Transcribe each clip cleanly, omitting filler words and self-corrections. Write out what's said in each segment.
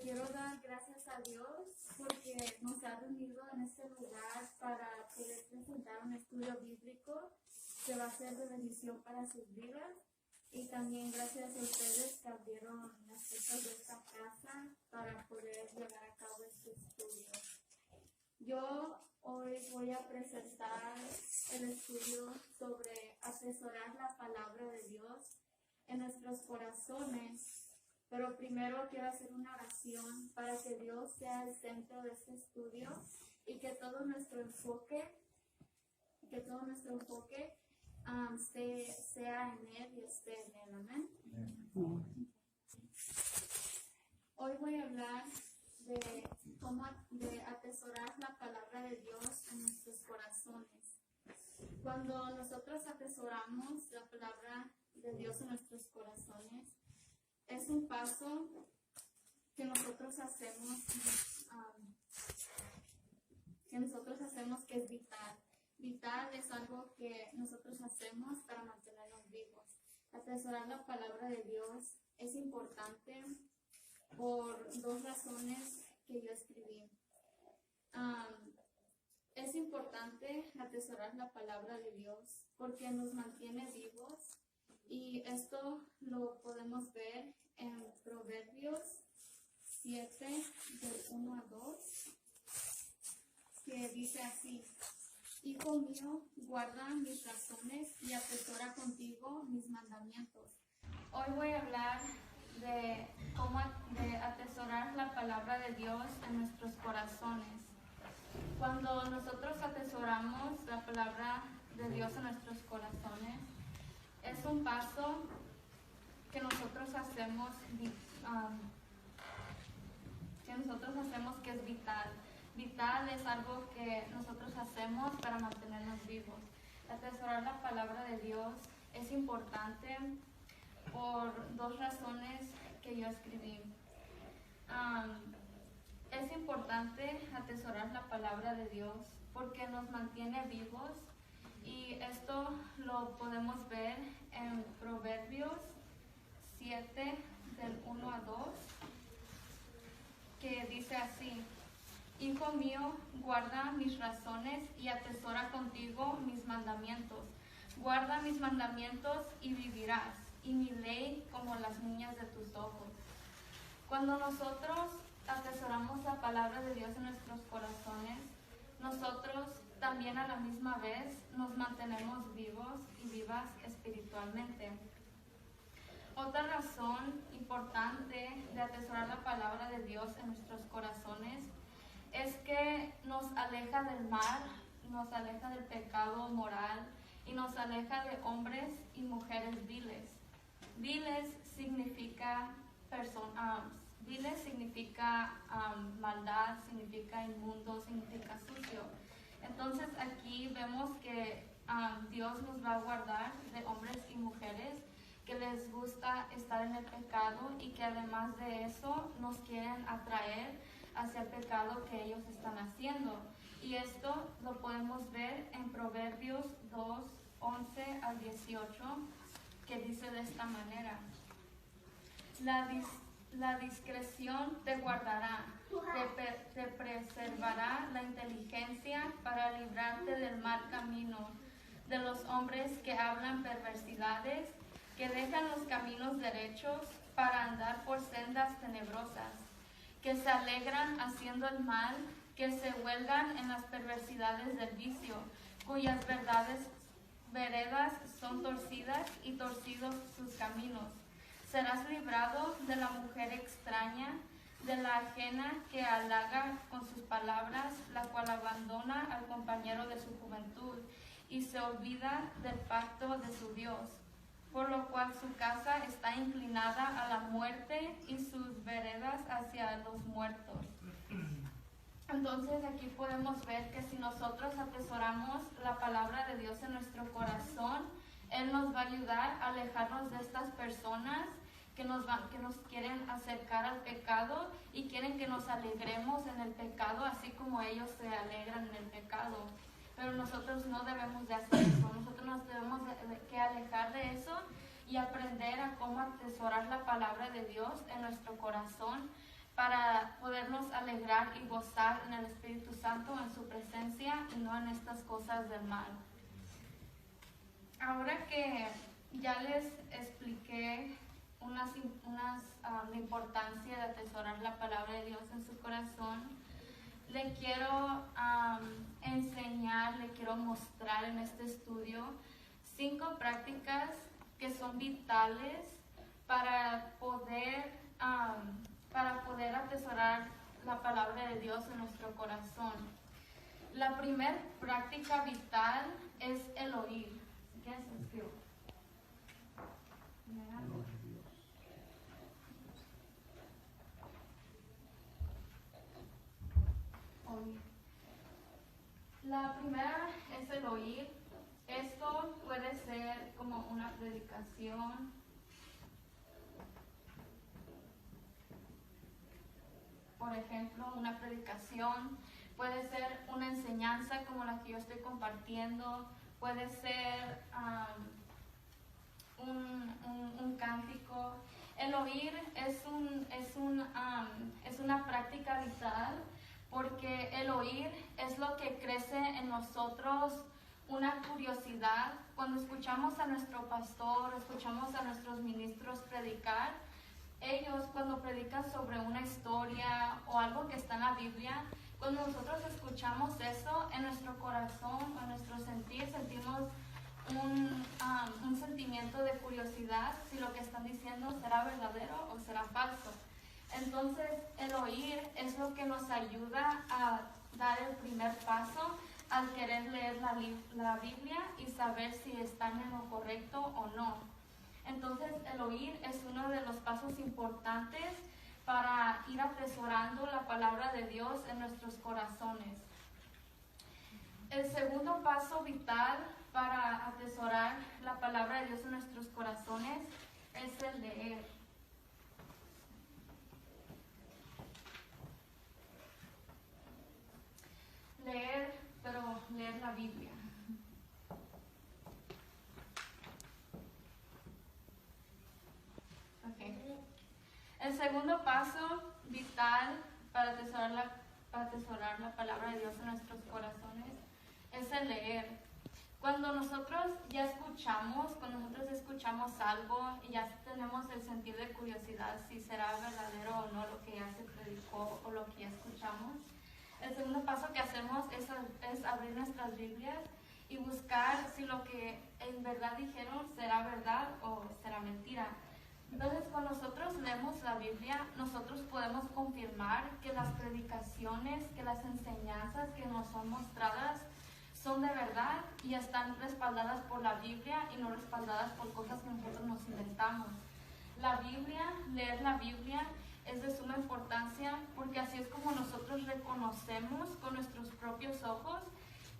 quiero dar gracias a Dios porque nos ha reunido en este lugar para poder presentar un estudio bíblico que va a ser de bendición para sus vidas. Y también gracias a ustedes que abrieron las puertas de esta casa para poder llevar a cabo este estudio. Yo hoy voy a presentar el estudio sobre atesorar la palabra de Dios en nuestros corazones. Pero primero quiero hacer una oración para que Dios sea el centro de este estudio y que todo nuestro enfoque sea en Él y esté en Él. Amén. Hoy voy a hablar de cómo atesorar la palabra de Dios en nuestros corazones. Cuando nosotros atesoramos la palabra de Dios en nuestros corazones, es un paso que nosotros hacemos que es vital. Vital es algo que nosotros hacemos para mantenernos vivos. Atesorar la palabra de Dios es importante por dos razones que yo escribí. Es importante atesorar la palabra de Dios porque nos mantiene vivos. Y esto lo podemos ver en Proverbios 7, del 1 a 2, que dice así: Hijo mío, guarda mis razones y atesora contigo mis mandamientos. Hoy voy a hablar de cómo atesorar la palabra de Dios en nuestros corazones. Cuando nosotros atesoramos la palabra de Dios en nuestros corazones, es un paso que nosotros hacemos que es vital. Vital es algo que nosotros hacemos para mantenernos vivos. Atesorar la palabra de Dios es importante por dos razones que yo escribí. Es importante atesorar la palabra de Dios porque nos mantiene vivos. Y esto lo podemos ver en Proverbios 7, del 1 a 2, que dice así: Hijo mío, guarda mis razones y atesora contigo mis mandamientos. Guarda mis mandamientos y vivirás, y mi ley como las niñas de tus ojos. Cuando nosotros atesoramos la palabra de Dios en nuestros corazones, nosotros también a la misma vez nos mantenemos vivos y vivas espiritualmente. Otra razón importante de atesorar la palabra de Dios en nuestros corazones es que nos aleja del mal, nos aleja del pecado moral y nos aleja de hombres y mujeres viles. Viles significa maldad, significa inmundo, significa sucio. Entonces aquí vemos que Dios nos va a guardar de hombres y mujeres que les gusta estar en el pecado y que además de eso nos quieren atraer hacia el pecado que ellos están haciendo. Y esto lo podemos ver en Proverbios 2, 11 al 18, que dice de esta manera: La discreción te guardará, te preservará la inteligencia para librarte del mal camino, de los hombres que hablan perversidades, que dejan los caminos derechos para andar por sendas tenebrosas, que se alegran haciendo el mal, que se huelgan en las perversidades del vicio, cuyas veredas son torcidas y torcidos sus caminos. Serás librado de la mujer extraña, de la ajena que halaga con sus palabras, la cual abandona al compañero de su juventud y se olvida del pacto de su Dios, por lo cual su casa está inclinada a la muerte y sus veredas hacia los muertos. Entonces aquí podemos ver que si nosotros atesoramos la palabra de Dios en nuestro corazón, Él nos va a ayudar a alejarnos de estas personas que nos quieren acercar al pecado y quieren que nos alegremos en el pecado, así como ellos se alegran en el pecado. Pero nosotros no debemos de hacer eso. Nosotros nos debemos que alejar de eso y aprender a cómo atesorar la palabra de Dios en nuestro corazón para podernos alegrar y gozar en el Espíritu Santo, en su presencia y no en estas cosas del mal. Ahora que ya les expliqué la importancia de atesorar la palabra de Dios en su corazón, le quiero enseñar, le quiero mostrar en este estudio 5 prácticas que son vitales para poder atesorar la palabra de Dios en nuestro corazón. La primera práctica vital es el oír. ¿Qué es escribo? Oír. La primera es el oír. Esto puede ser como una predicación, por ejemplo, una predicación, puede ser una enseñanza como la que yo estoy compartiendo, puede ser un cántico. El oír es una práctica vital, porque el oír es lo que crece en nosotros, una curiosidad. Cuando escuchamos a nuestro pastor, escuchamos a nuestros ministros predicar, ellos cuando predican sobre una historia o algo que está en la Biblia, cuando nosotros escuchamos eso, en nuestro corazón, en nuestro sentir, sentimos un sentimiento de curiosidad si lo que están diciendo será verdadero o será falso. Entonces, el oír es lo que nos ayuda a dar el primer paso al querer leer la Biblia y saber si están en lo correcto o no. Entonces, el oír es uno de los pasos importantes para ir atesorando la palabra de Dios en nuestros corazones. El segundo paso vital para atesorar la palabra de Dios en nuestros corazones es el leer. Leer, pero leer la Biblia. Okay. El segundo paso vital para atesorar la palabra de Dios en nuestros corazones es el leer. Cuando nosotros escuchamos algo y ya tenemos el sentir de curiosidad si será verdadero o no lo que ya se predicó o lo que ya escuchamos, el segundo paso que hacemos es abrir nuestras Biblias y buscar si lo que en verdad dijeron será verdad o será mentira. Entonces, cuando nosotros leemos la Biblia, nosotros podemos confirmar que las predicaciones, que las enseñanzas que nos son mostradas son de verdad y están respaldadas por la Biblia y no respaldadas por cosas que nosotros nos inventamos. Leer la Biblia es de suma importancia, porque así es como nosotros reconocemos con nuestros propios ojos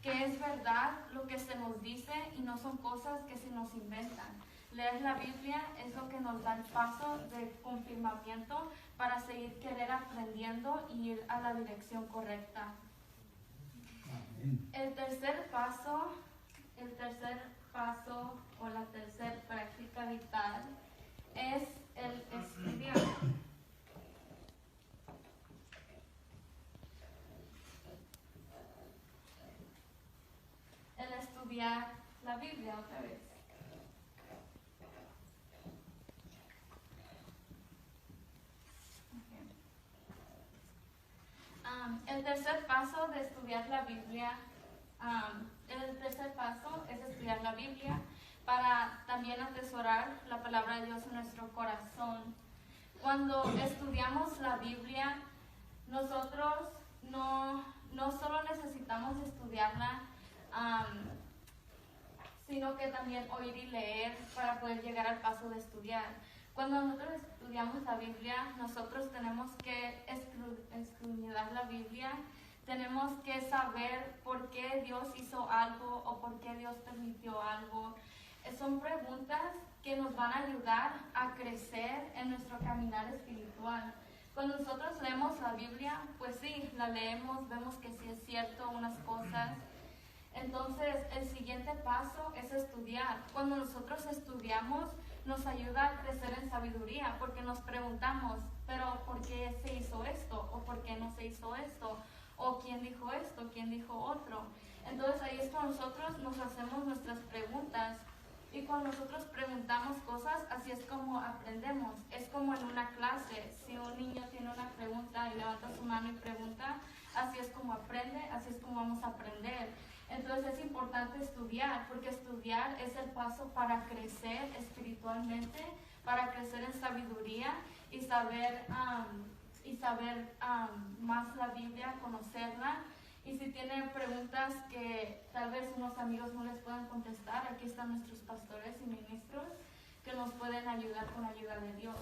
que es verdad lo que se nos dice y no son cosas que se nos inventan. Leer la Biblia es lo que nos da el paso de confirmamiento para seguir querer aprendiendo y ir a la dirección correcta. El tercer paso o la tercera práctica vital es el estudiar. El estudiar la Biblia otra vez. El tercer paso de estudiar la Biblia, es estudiar la Biblia para también atesorar la palabra de Dios en nuestro corazón. Cuando estudiamos la Biblia, nosotros no solo necesitamos estudiarla, sino que también oír y leer para poder llegar al paso de estudiar. Cuando nosotros estudiamos la Biblia, nosotros tenemos que escudriñar la Biblia, tenemos que saber por qué Dios hizo algo o por qué Dios permitió algo. Son preguntas que nos van a ayudar a crecer en nuestro caminar espiritual. Cuando nosotros leemos la Biblia, pues sí, la leemos, vemos que sí es cierto unas cosas. Entonces, el siguiente paso es estudiar. Cuando nosotros estudiamos, nos ayuda a crecer en sabiduría, porque nos preguntamos, pero ¿por qué se hizo esto? ¿O por qué no se hizo esto? ¿O quién dijo esto? ¿Quién dijo otro? Entonces ahí es cuando nosotros nos hacemos nuestras preguntas. Y cuando nosotros preguntamos cosas, así es como aprendemos. Es como en una clase. Si un niño tiene una pregunta y levanta su mano y pregunta, así es como aprende, así es como vamos a aprender. Entonces es importante estudiar, porque estudiar es el paso para crecer espiritualmente, para crecer en sabiduría y saber más la Biblia, conocerla. Y si tienen preguntas que tal vez unos amigos no les puedan contestar, aquí están nuestros pastores y ministros que nos pueden ayudar con la ayuda de Dios.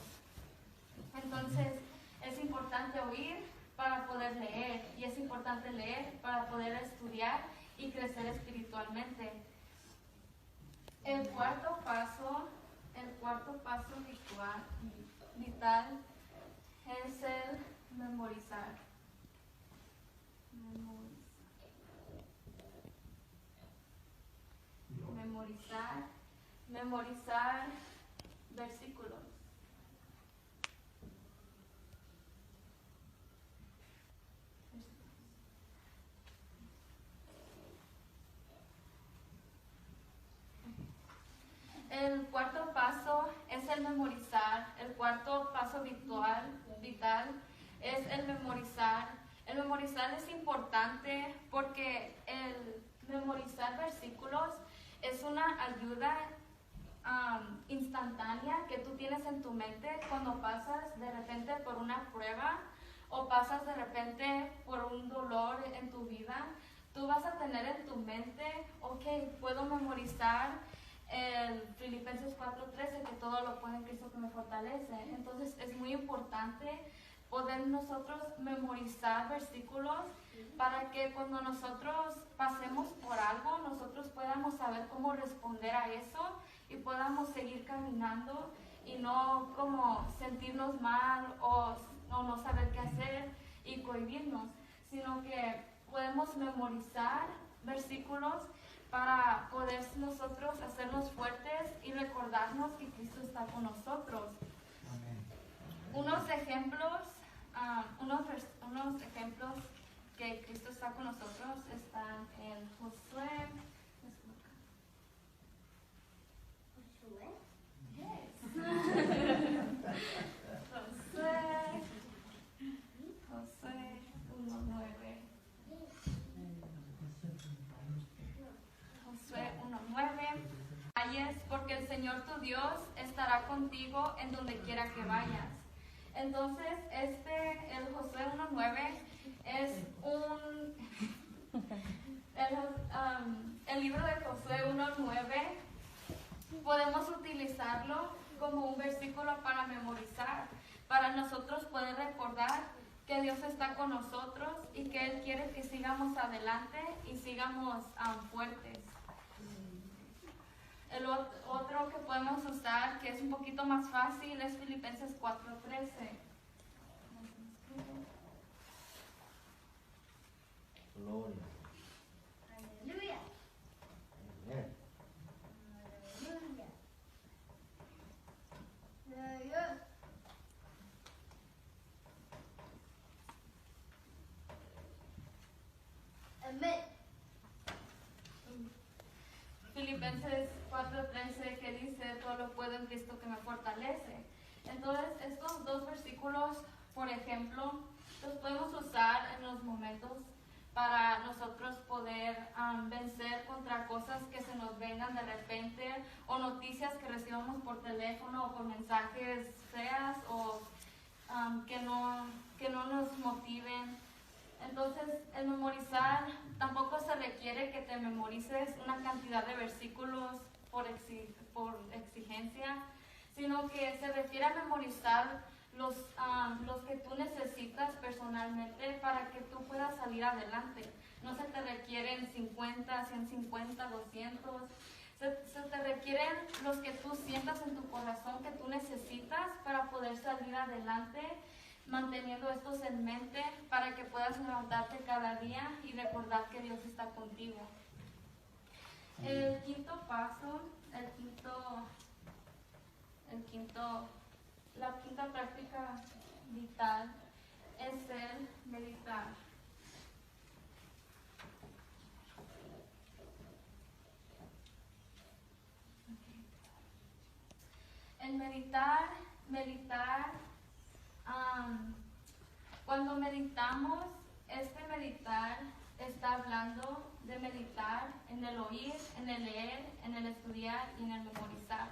Entonces, es importante oír para poder leer, y es importante leer para poder estudiar y crecer espiritualmente. El cuarto paso vital es el memorizar. Memorizar versículos. El cuarto paso es el memorizar. El cuarto paso vital es el memorizar. El memorizar es importante porque el memorizar versículos es una ayuda instantánea que tú tienes en tu mente cuando pasas de repente por una prueba o pasas de repente por un dolor en tu vida. Tú vas a tener en tu mente, ok, puedo memorizar el Filipenses 4:13, que todo lo puede en Cristo que me fortalece. Entonces es muy importante poder nosotros memorizar versículos para que cuando nosotros pasemos por algo, nosotros podamos saber cómo responder a eso y podamos seguir caminando y no como sentirnos mal o no saber qué hacer y cohibirnos, sino que podemos memorizar versículos para poder nosotros hacernos fuertes y recordarnos que Cristo está con nosotros. Unos ejemplos que Cristo está con nosotros están en Josué. Josué 1:9. Josué 1:9. Vayas porque el Señor tu Dios estará contigo en donde quiera que vayas. Entonces, el Josué 1:9 es el libro de Josué 1:9. Podemos utilizarlo como un versículo para memorizar, para nosotros poder recordar que Dios está con nosotros y que Él quiere que sigamos adelante y sigamos fuertes. El otro que podemos usar, que es un poquito más fácil, es Filipenses 4:13. Gloria. Aleluya. Amén. Aleluya. Amén. Filipenses 4:13, que dice, todo lo puedo en Cristo que me fortalece. Entonces, estos dos versículos, por ejemplo, los podemos usar en los momentos para nosotros poder vencer contra cosas que se nos vengan de repente o noticias que recibamos por teléfono o por mensajes feas o que no nos motiven. Entonces, el memorizar tampoco se requiere que te memorices una cantidad de versículos por exigencia, sino que se refiere a memorizar los que tú necesitas personalmente para que tú puedas salir adelante. No se te requieren 50, 150, 200. Se te requieren los que tú sientas en tu corazón que tú necesitas para poder salir adelante, manteniendo estos en mente para que puedas levantarte cada día y recordar que Dios está contigo. El quinto paso, la quinta práctica vital es el meditar. El meditar, cuando meditamos, este meditar está hablando de meditar en el oír, en el leer, en el estudiar y en el memorizar.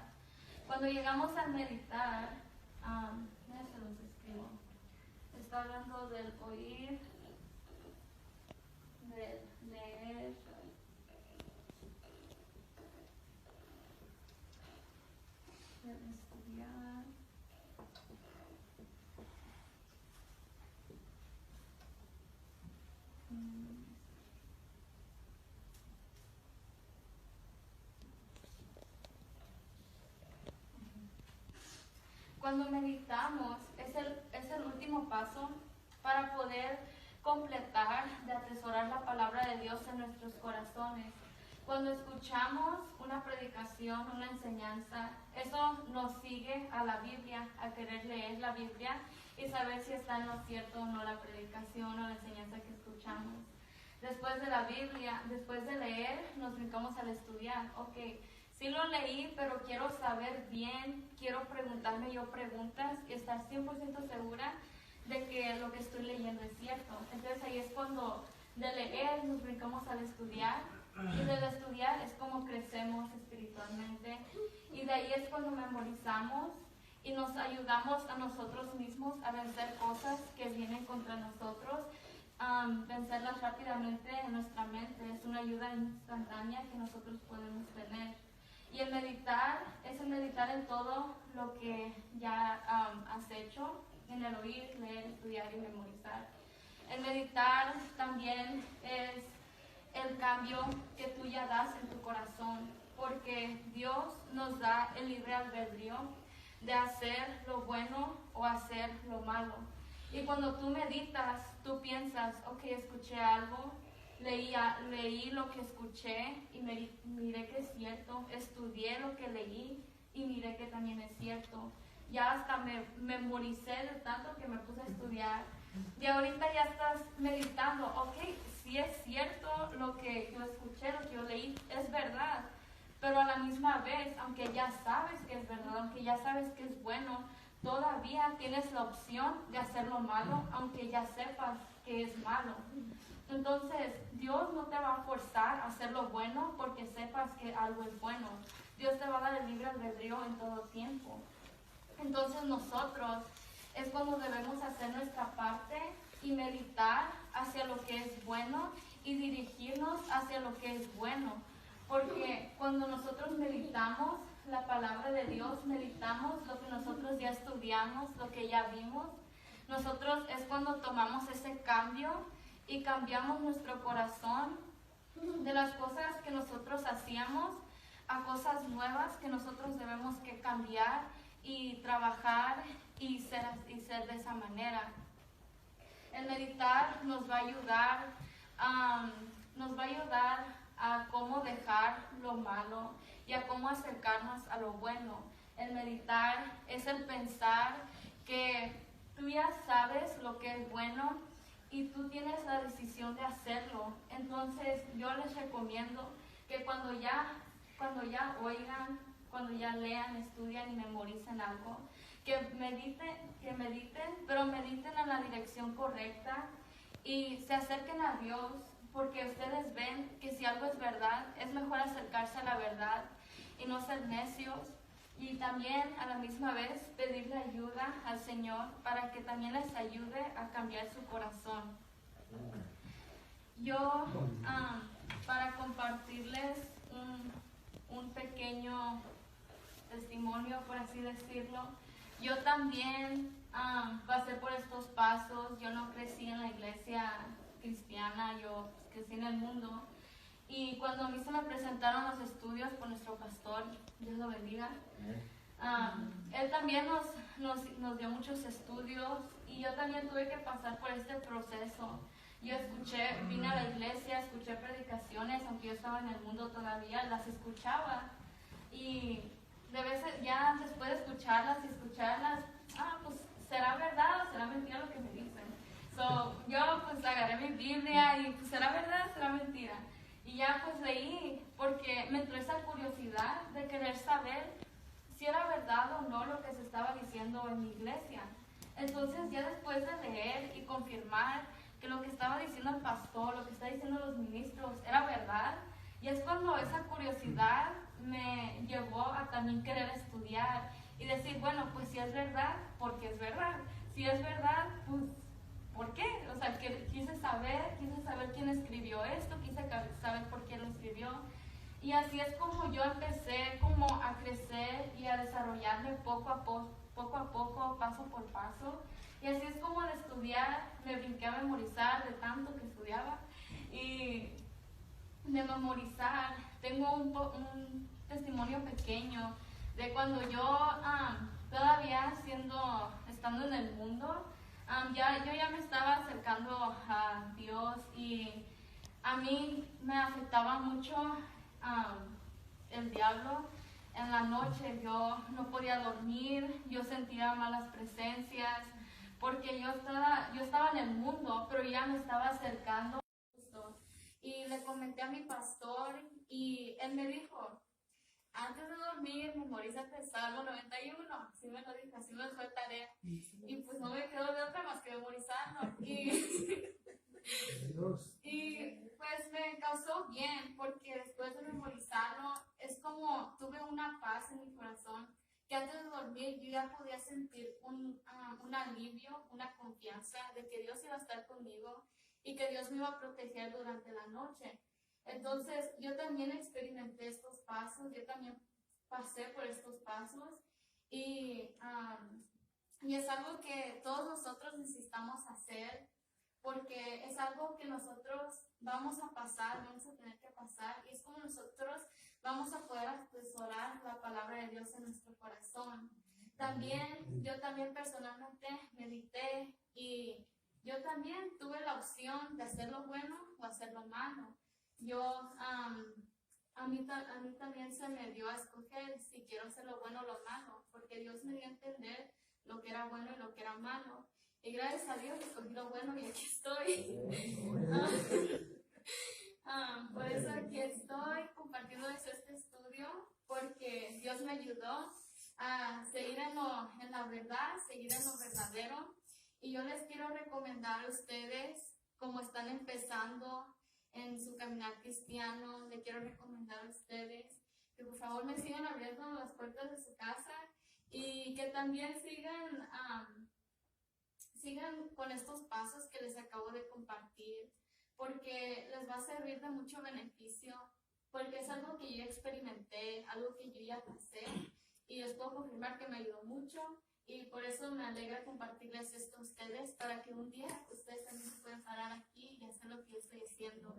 Cuando llegamos al meditar, se los escribo. Está hablando del oír, del leer, del estudiar. Cuando meditamos es el último paso para poder completar, de atesorar la palabra de Dios en nuestros corazones. Cuando escuchamos una predicación, una enseñanza, eso nos sigue a la Biblia, a querer leer la Biblia y saber si está en lo cierto o no la predicación o la enseñanza que escuchamos. Después de la Biblia, después de leer, nos brincamos al estudiar. Ok, sí lo leí, pero quiero saber bien, quiero preguntarme yo preguntas y estar 100% segura de que lo que estoy leyendo es cierto. Entonces ahí es cuando de leer nos brincamos al estudiar y del estudiar es como crecemos espiritualmente y de ahí es cuando memorizamos y nos ayudamos a nosotros mismos a vencer cosas que vienen contra nosotros, vencerlas rápidamente en nuestra mente. Es una ayuda instantánea que nosotros podemos tener. Y el meditar es el meditar en todo lo que ya has hecho, en el oír, leer, estudiar y memorizar. El meditar también es el cambio que tú ya das en tu corazón, porque Dios nos da el libre albedrío de hacer lo bueno o hacer lo malo. Y cuando tú meditas, tú piensas, ok, escuché algo, leí lo que escuché y miré que es cierto, estudié lo que leí y miré que también es cierto. Ya hasta me memoricé de tanto que me puse a estudiar. Y ahorita ya estás meditando, ok, si es cierto lo que yo escuché, lo que yo leí, es verdad. Pero a la misma vez, aunque ya sabes que es verdad, aunque ya sabes que es bueno, todavía tienes la opción de hacer lo malo, aunque ya sepas que es malo. Entonces, Dios no te va a forzar a hacer lo bueno porque sepas que algo es bueno. Dios te va a dar el libre albedrío en todo tiempo. Entonces nosotros es cuando debemos hacer nuestra parte y meditar hacia lo que es bueno y dirigirnos hacia lo que es bueno. Porque cuando nosotros meditamos la palabra de Dios, meditamos lo que nosotros ya estudiamos, lo que ya vimos, nosotros es cuando tomamos ese cambio y cambiamos nuestro corazón de las cosas que nosotros hacíamos a cosas nuevas que nosotros debemos que cambiar y trabajar y ser de esa manera. El meditar nos va a ayudar a cómo dejar lo malo y a cómo acercarnos a lo bueno. El meditar es el pensar que tú ya sabes lo que es bueno y tú tienes la decisión de hacerlo. Entonces yo les recomiendo que cuando ya oigan, cuando ya lean, estudian y memoricen algo, que mediten, pero mediten en la dirección correcta y se acerquen a Dios, porque ustedes ven que si algo es verdad, es mejor acercarse a la verdad y no ser necios. Y también a la misma vez pedirle ayuda al Señor para que también les ayude a cambiar su corazón. Yo, para compartirles un pequeño testimonio, por así decirlo, yo también pasé por estos pasos. Yo no crecí en la iglesia cristiana, yo crecí en el mundo. Y cuando a mí se me presentaron los estudios por nuestro pastor, Dios lo bendiga, él también nos dio muchos estudios y yo también tuve que pasar por este proceso. Yo vine a la iglesia, escuché predicaciones, aunque yo estaba en el mundo todavía, las escuchaba. Y de veces ya después de escucharlas, pues ¿será verdad o será mentira lo que me dicen? So, yo pues agarré mi Biblia y pues ¿será verdad o será mentira? Y ya pues leí porque me entró esa curiosidad de querer saber si era verdad o no lo que se estaba diciendo en mi iglesia. Entonces ya después de leer y confirmar que lo que estaba diciendo el pastor, lo que están diciendo los ministros era verdad, y es cuando esa curiosidad me llevó a también querer estudiar y decir, bueno, pues si es verdad, porque es verdad. Si es verdad, pues ¿por qué? O sea, quise saber quién escribió esto, quise saber por qué lo escribió. Y así es como yo empecé como a crecer y a desarrollarme poco a poco, paso por paso. Y así es como de estudiar, me brinqué a memorizar de tanto que estudiaba. Y de memorizar, tengo un testimonio pequeño de cuando yo todavía estando en el mundo, yo ya me estaba acercando a Dios y a mí me afectaba mucho el diablo. En la noche yo no podía dormir, yo sentía malas presencias, porque yo estaba en el mundo, pero ya me estaba acercando. Y le comenté a mi pastor y él me dijo, antes de dormir memorízate el Salmo 91, así me lo dijo, así me fue tarea. Y pues no me quedó de otra más que memorizarlo. Y pues me causó bien, porque después de memorizarlo, es como tuve una paz en mi corazón, que antes de dormir yo ya podía sentir un alivio, una confianza de que Dios iba a estar conmigo y que Dios me iba a proteger durante la noche. Entonces yo también experimenté estos pasos, yo también pasé por estos pasos y es algo que todos nosotros necesitamos hacer, porque es algo que nosotros vamos a pasar, vamos a tener que pasar, y es como nosotros vamos a poder atesorar la palabra de Dios en nuestro corazón. Yo también personalmente medité y yo también tuve la opción de hacer lo bueno o hacer lo malo. A mí también se me dio a escoger si quiero hacer lo bueno o lo malo, porque Dios me dio a entender lo que era bueno y lo que era malo. Y gracias a Dios escogí lo bueno y aquí estoy. Por eso aquí estoy compartiendo este estudio, porque Dios me ayudó a seguir en la verdad, seguir en lo verdadero. Y yo les quiero recomendar a ustedes, como están empezando en su caminar cristiano, les quiero recomendar a ustedes que por favor me sigan abriendo las puertas de su casa y que también sigan con estos pasos que les acabo de compartir, porque les va a servir de mucho beneficio, porque es algo que yo experimenté, algo que yo ya pasé, y les puedo confirmar que me ayudó mucho, y por eso me alegra compartirles esto a ustedes, para que un día ustedes también se puedan parar aquí y hacer lo que yo estoy haciendo.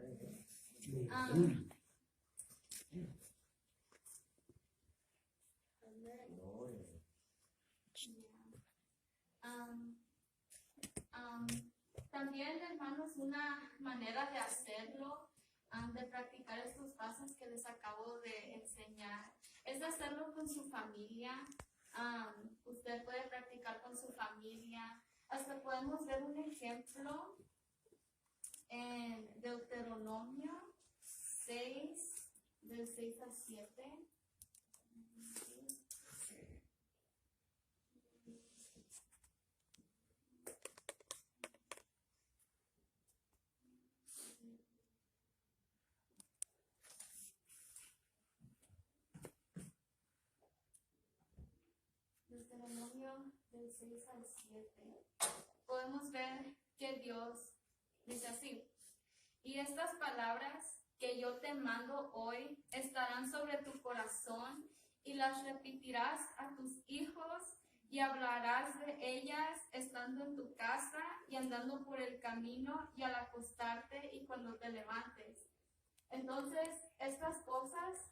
También, hermanos, una manera de hacerlo, de practicar estos pasos que les acabo de enseñar, es de hacerlo con su familia. Usted puede practicar con su familia. Hasta podemos ver un ejemplo en Deuteronomio 6, del 6 al 7. Deuteronomio del 6 al 7. Podemos ver que Dios dice así: y estas palabras que yo te mando hoy estarán sobre tu corazón, y las repetirás a tus hijos, y hablarás de ellas estando en tu casa y andando por el camino y al acostarte y cuando te levantes. Entonces, estas cosas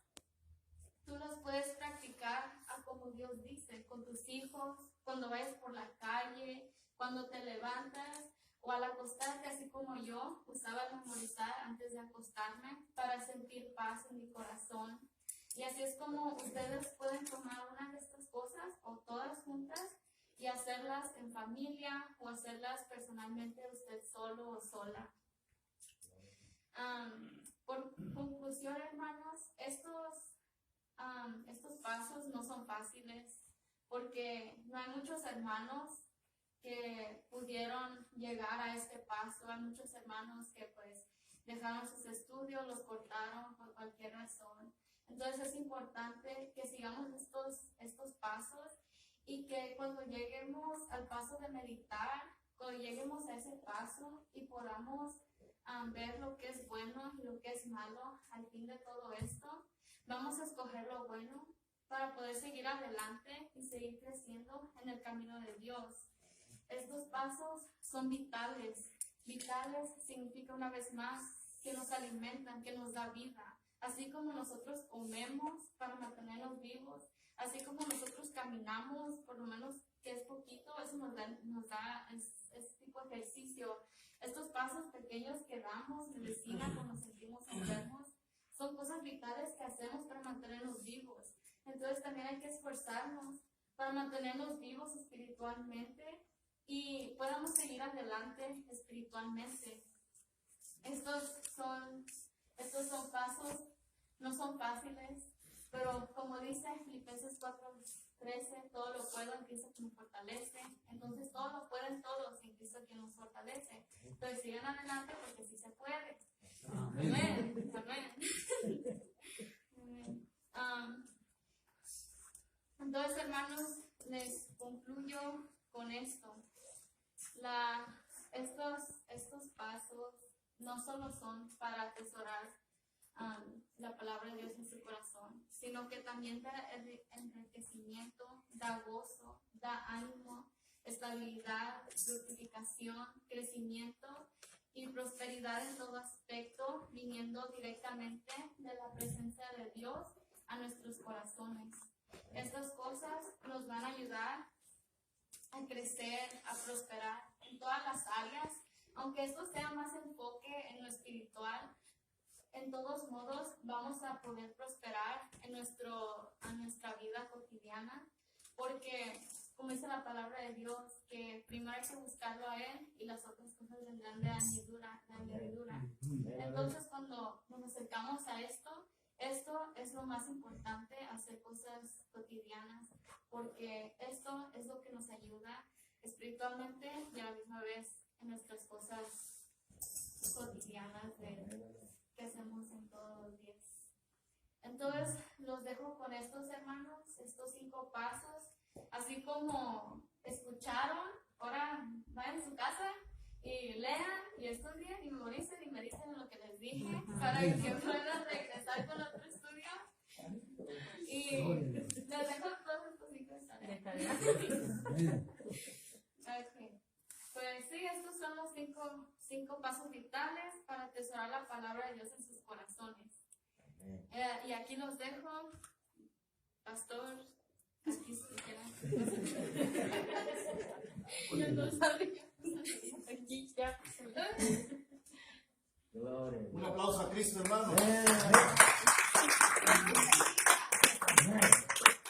tú las puedes practicar a como Dios dice, con tus hijos, cuando vayas por la calle, cuando te levantas o al acostarte, así como yo usaba memorizar antes de acostarme para sentir paz en mi corazón. Y así es como ustedes pueden tomar una de estas cosas o todas juntas y hacerlas en familia o hacerlas personalmente usted solo o sola. Por conclusión, hermanos, estos pasos no son fáciles porque no hay muchos hermanos que pudieron llegar a este paso. Hay muchos hermanos que pues dejaron sus estudios, los cortaron por cualquier razón. Entonces es importante que sigamos estos pasos y que cuando lleguemos al paso de meditar, cuando lleguemos a ese paso y podamos ver lo que es bueno y lo que es malo al fin de todo esto, vamos a escoger lo bueno para poder seguir adelante y seguir creciendo en el camino de Dios. Estos pasos son vitales. Vitales significa una vez más que nos alimentan, que nos da vida. Así como nosotros comemos para mantenernos vivos, así como nosotros caminamos, por lo menos que es poquito, eso nos da es tipo de ejercicio. Estos pasos pequeños que damos, medicina cuando nos sentimos enfermos, son cosas vitales que hacemos para mantenernos vivos. Entonces también hay que esforzarnos para mantenernos vivos espiritualmente y podamos seguir adelante espiritualmente. Estos son pasos, no son fáciles, pero como dice Filipenses 4:13, todo lo puedo en Cristo que me fortalece. Entonces todo lo pueden todos en Cristo que nos fortalece. Entonces sigan adelante porque sí se puede. Amén. Amén. Entonces, hermanos, les concluyo con esto. Estos pasos no solo son para atesorar la palabra de Dios en su corazón, sino que también da enriquecimiento, da gozo, da ánimo, estabilidad, fructificación, crecimiento y prosperidad en todo aspecto, viniendo directamente de la presencia de Dios a nuestros corazones. Estas cosas nos van a ayudar a crecer, a prosperar en todas las áreas, aunque esto sea más enfoque en lo espiritual. En todos modos vamos a poder prosperar en nuestra vida cotidiana, porque como dice la palabra de Dios, que primero hay que buscarlo a Él y las otras cosas vendrán de añadidura. Entonces cuando nos acercamos a esto es lo más importante, hacer cosas cotidianas, porque esto es lo que nos ayuda espiritualmente y a la misma vez en nuestras cosas cotidianas que hacemos en todos los días. Entonces los dejo con estos, hermanos, estos 5 pasos, así como escucharon. Ahora vayan a su casa y lean y estudien y mediten lo que les dije para que puedan regresar con otro estudio. Y les dejo todos estos 5 tareas. Okay. Pues sí, estos son los 5 pasos vitales para atesorar la palabra de Dios en sus corazones. Y aquí los dejo, pastor. Aquí si quieran. Yo no sabía. Aquí ya. Gloria. Un aplauso a Cristo, hermano.